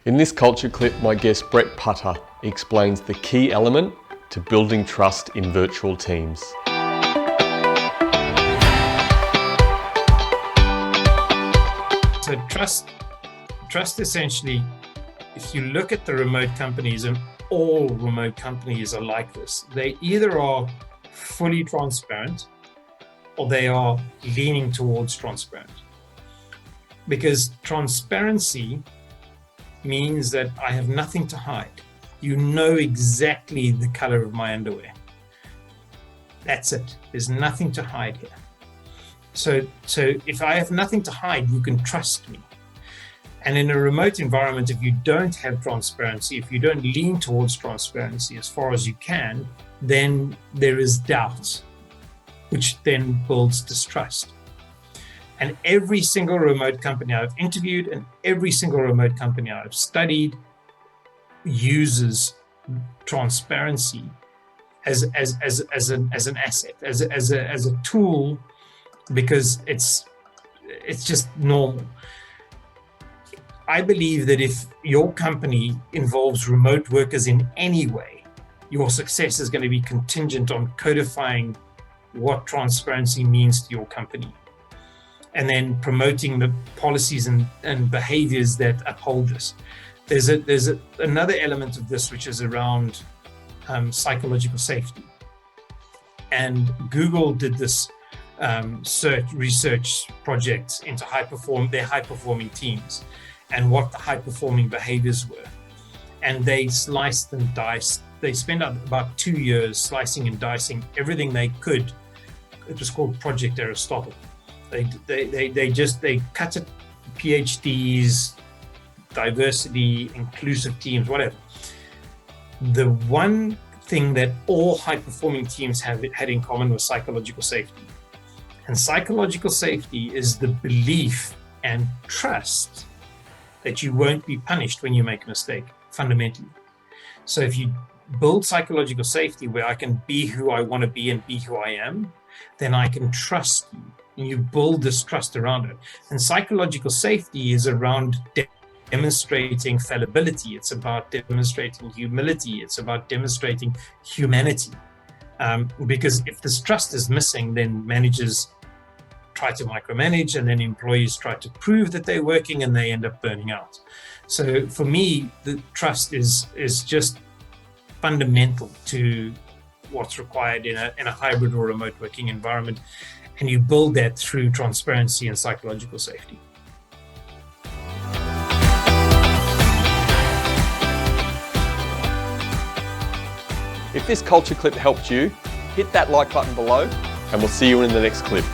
In this culture clip, my guest Brett Putter explains the key element to building trust in virtual teams. So trust essentially, if you look at the remote companies, and all remote companies are like this, they either are fully transparent or they are leaning towards transparent. Because transparency means that I have nothing to hide. You know exactly the color of my underwear. That's it. There's nothing to hide here. So if I have nothing to hide, you can trust me. And in a remote environment, if you don't have transparency, if you don't lean towards transparency as far as you can, then there is doubt, which then builds distrust. And every single remote company I've interviewed and every single remote company I've studied uses transparency as an asset, as a tool, because it's just normal. I believe that if your company involves remote workers in any way, your success is going to be contingent on codifying what transparency means to your company, and then promoting the policies and behaviors that uphold this. There's another element of this, which is around psychological safety. And Google did this research project into their high-performing teams and what the high-performing behaviors were. And they sliced and diced. They spent about 2 years slicing and dicing everything they could. It was called Project Aristotle. They cut it, PhDs, diversity, inclusive teams, whatever. The one thing that all high-performing teams had in common was psychological safety. And psychological safety is the belief and trust that you won't be punished when you make a mistake, fundamentally. So if you build psychological safety where I can be who I want to be and be who I am, then I can trust you. And you build this trust around it. And psychological safety is around demonstrating fallibility. It's about demonstrating humility. It's about demonstrating humanity. Because if this trust is missing, then managers try to micromanage, and then employees try to prove that they're working, and they end up burning out. So for me, the trust is just fundamental to what's required in a hybrid or remote working environment. And you build that through transparency and psychological safety. If this culture clip helped you, hit that like button below, and we'll see you in the next clip.